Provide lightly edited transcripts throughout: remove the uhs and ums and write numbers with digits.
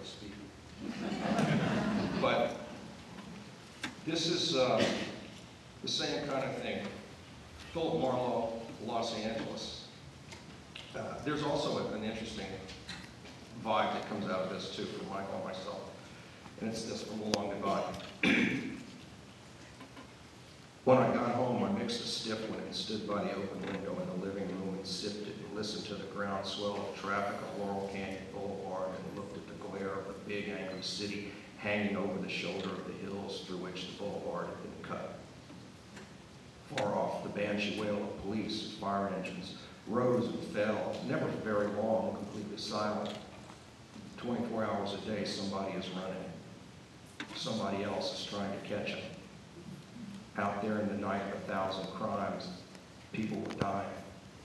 speak. But this is the same kind of thing. Philip Marlowe, Los Angeles. There's also an interesting vibe that comes out of this too for Michael and myself. And it's this from Along Divide. When I got home, I mixed a stiff one and stood by the open window in the living room and sipped it and listened to the groundswell of traffic on Laurel Canyon Boulevard and looked at the glare of the big angry city hanging over the shoulder of the hills through which the boulevard had been cut. Far off, the banshee wail of police and fire engines rose and fell, never for very long, completely silent. 24 hours a day, somebody is running. Somebody else is trying to catch him. Out there in the night of 1,000 crimes, people were dying,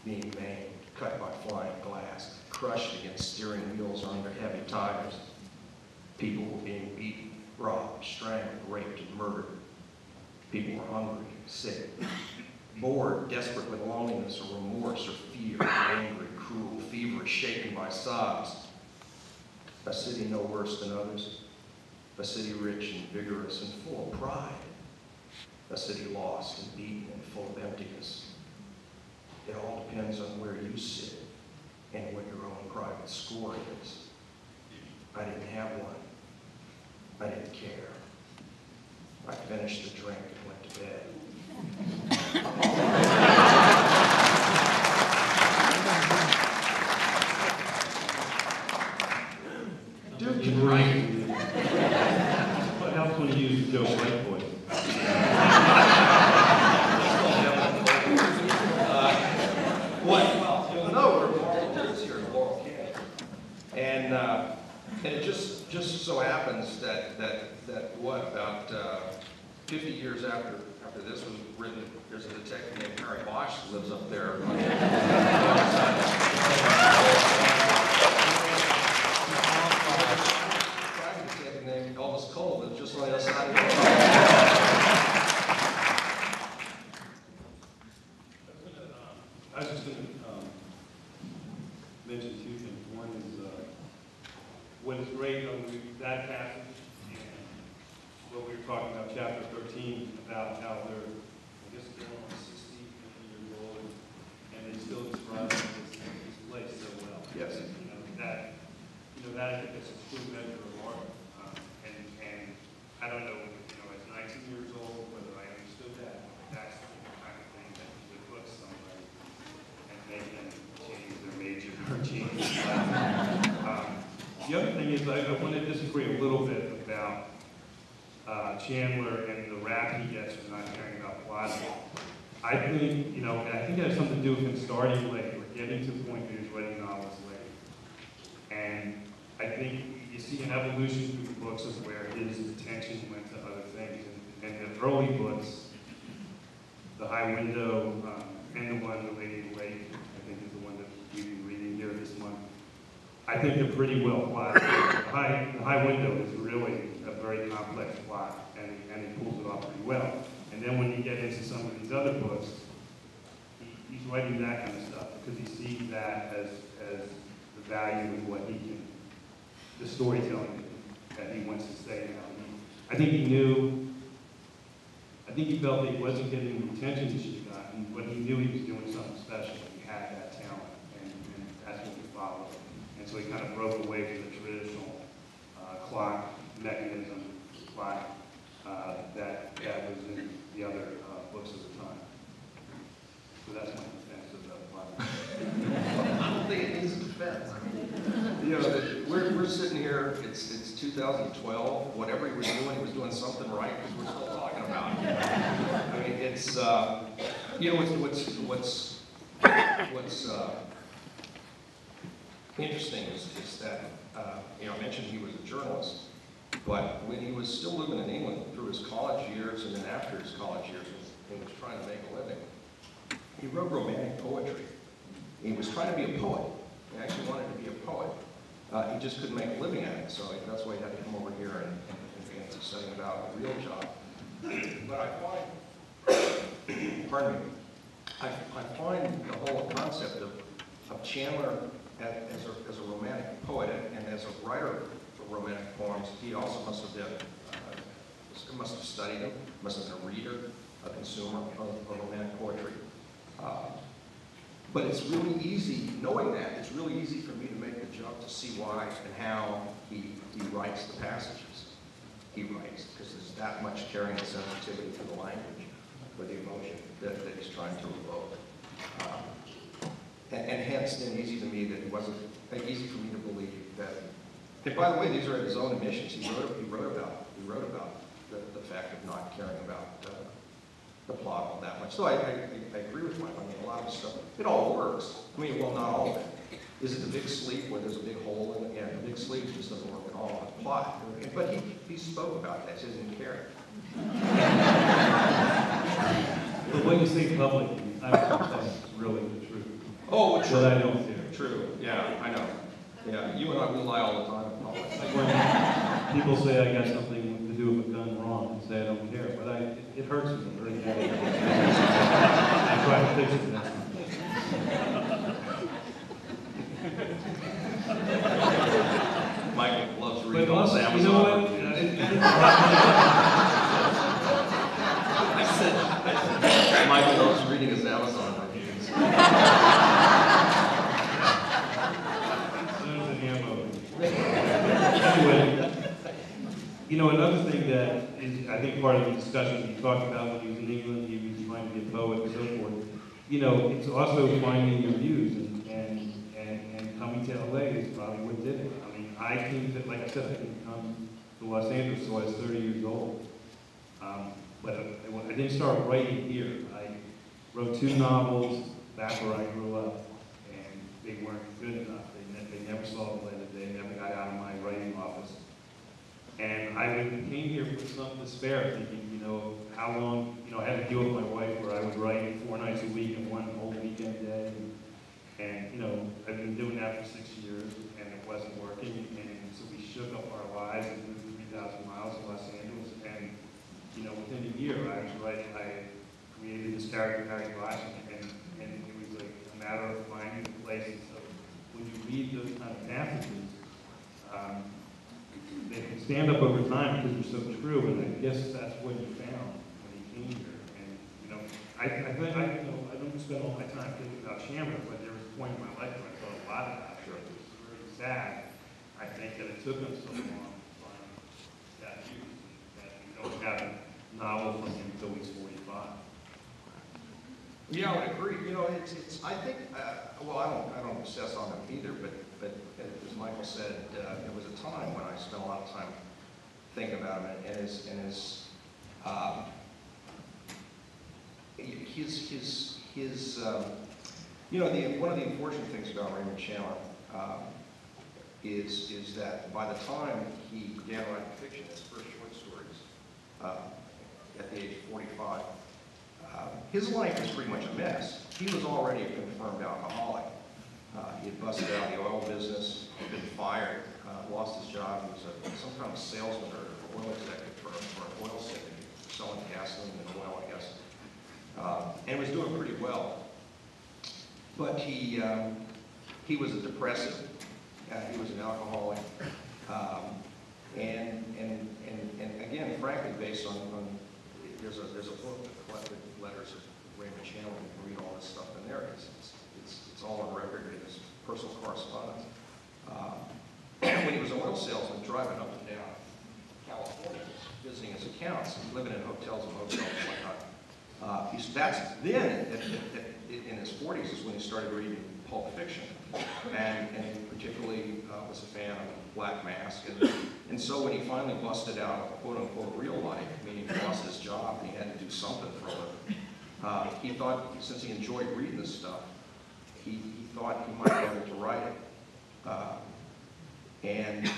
being maimed, cut by flying glass, crushed against steering wheels under heavy tires. People were being beaten, robbed, strangled, raped, and murdered. People were hungry, sick, bored, desperate with loneliness or remorse or fear, angry, cruel, feverish, shaken by sobs. A city no worse than others. A city rich and vigorous and full of pride. A city lost and beaten and full of emptiness. It all depends on where you sit and what your own private score is. I didn't have one. I didn't care. I finished the drink and went to bed. Dude, you're right. What helps when you use Joe White voice? No, we're Laurel Hills here in Laurel Canyon. And it just so happens that what, about 50 years after this was written, there's a detective named Harry Bosch that lives up there. Private detective named Elvis Cole lives just on the other side of the road. I was just going to mention two things. One is what is great on that passage and what we were talking about, chapter 13, about how they're, I guess they're almost 60, 50 years old, and they still describe this place so well. Yes. That I think is a true measure of art. And I don't know, as 19 years old, whether I understood that. That's the kind of thing that you would put somebody and make them change their major or change their life. The other thing is I want to disagree a little bit about Chandler and the rap he gets for not caring about plot. I think, and I think it has something to do with him starting late, or getting to the point where he's writing novels late. And I think you see an evolution through the books of where his attention went to other things. And the early books, The High Window, and the one, The Lady in the Lake, I think is the one that we've been reading here this month. I think they're pretty well plotted. The High Window is really a very complex plot, and he pulls it off pretty well. And then when you get into some of these other books, he's writing that kind of stuff because he sees that as the value of what he can, the storytelling that he wants to say now. I think he felt that he wasn't getting the attention he should have gotten, but he knew he was doing something special. He had that talent, and that's what he followed. And so he kind of broke away from the traditional clock mechanism, clock that was in the other books of the time. So that's my defense of the plot. I don't think it needs a defense. We're sitting here, it's 2012, whatever he was doing something right because we're still talking about it. I mean, it's, what's interesting is that, I mentioned he was a journalist, but when he was still living in England through his college years and then after his college years, when he was trying to make a living, he wrote romantic poetry. He was trying to be a poet. He actually wanted to be a poet. He just couldn't make a living at it, so that's why he had to come over here and begin to study about a real job. But I find, pardon me, I find the whole concept of Chandler as a romantic poet and as a writer of romantic studied him, must have been a reader, a consumer of romantic poetry. But it's really easy, knowing that, it's really easy for me to make the jump to see why and how he writes the passages he writes, because there's that much carrying sensitivity for the language, for the emotion that he's trying to evoke. And hence, then, easy to me that it wasn't easy for me to believe that. And by the way, these are his own admissions. He wrote about the fact of not caring about the plot all that much. So I agree with Michael. I mean, a lot of stuff, it all works. I mean, well, not all of it. Is it The Big Sleep where there's a big hole in it? Yeah, The Big Sleep just doesn't work at all on the plot. But he spoke about that. He didn't care. But what you say publicly, I would say is really the truth. Oh, true. But I don't care. True. Yeah, I know. Yeah, you and I, we lie all the time in public. Like when people say I got something to do with a gun wrong, and say I don't care, but it hurts me very badly. I try to fix it next time. Michael loves But reading all his also, Amazon you know what? reviews. I said, Michael loves reading his Amazon reviews. Anyway, you know, another thing that is, I think, part of the discussion he talked about when he was in England, he was trying to be a poet and so forth. You know, it's also finding your views, and coming to LA is probably what did it. I mean, I came to, like I said, I didn't come to Los Angeles until I was 30 years old. But I didn't start writing here. I wrote 2 novels back where I grew up, and they weren't good enough. They never saw the light of day, never got out of my writing office. And I came here with some despair, thinking, you know, how long, you know, I had to deal with my wife where I would write 4 nights a week and 1 whole weekend day. And, you know, I've been doing that for 6 years, and it wasn't working. And so we shook up our lives and moved 3,000 miles to Los Angeles. And, you know, within a year, I created this character, Harry Washington, and it was like a matter of finding the place. So when you read those kind of passages, they can stand up over time because they're so true, and I guess that's what he found when he came here. And, you know, I don't spend all my time thinking about Chandler, but there was a point in my life where I thought a lot about it. It was very sad, I think, that it took him so long to find that youth, that we don't have a novel from him until he's 45. Yeah, I would agree. You know, it's I think, well, I don't obsess on him either, but as Michael said, there was a time when I spent a lot of time thinking about him and his you know, one of the unfortunate things about Raymond Chandler is that by the time he began writing fiction, his first short stories, at the age of 45, his life was pretty much a mess. He was already a confirmed alcoholic. He had busted out of the oil business, had been fired, lost his job. He was some kind of salesman or oil executive for an oil syndicate, selling gasoline and oil, I guess. And was doing pretty well. But he was a depressive. He was an alcoholic. And again, frankly, based on there's a book, The Collected Letters of Raymond Chandler. You can read all this stuff in there. It's all on record in his personal correspondence. When he was an oil salesman driving up and down California, visiting his accounts, living in hotels and motels and whatnot. That's then, in his 40s, is when he started reading Pulp Fiction, and particularly was a fan of Black Mask. And so when he finally busted out of quote-unquote real life, meaning he lost his job and he had to do something for a living, he thought, since he enjoyed reading this stuff, he thought he might be able to write it. And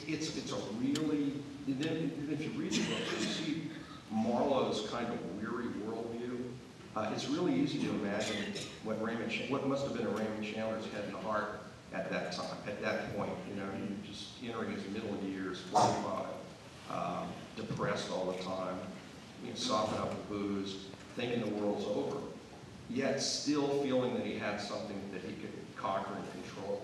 it's a really, if you read the book, you see Marlowe's kind of weary worldview. It's really easy to imagine what must have been in Raymond Chandler's head and heart at that time, at that point. You know, you're just entering his middle years, 45, depressed all the time, you know, soften up with booze, thinking the world's over, yet still feeling that he had something that he could conquer and control.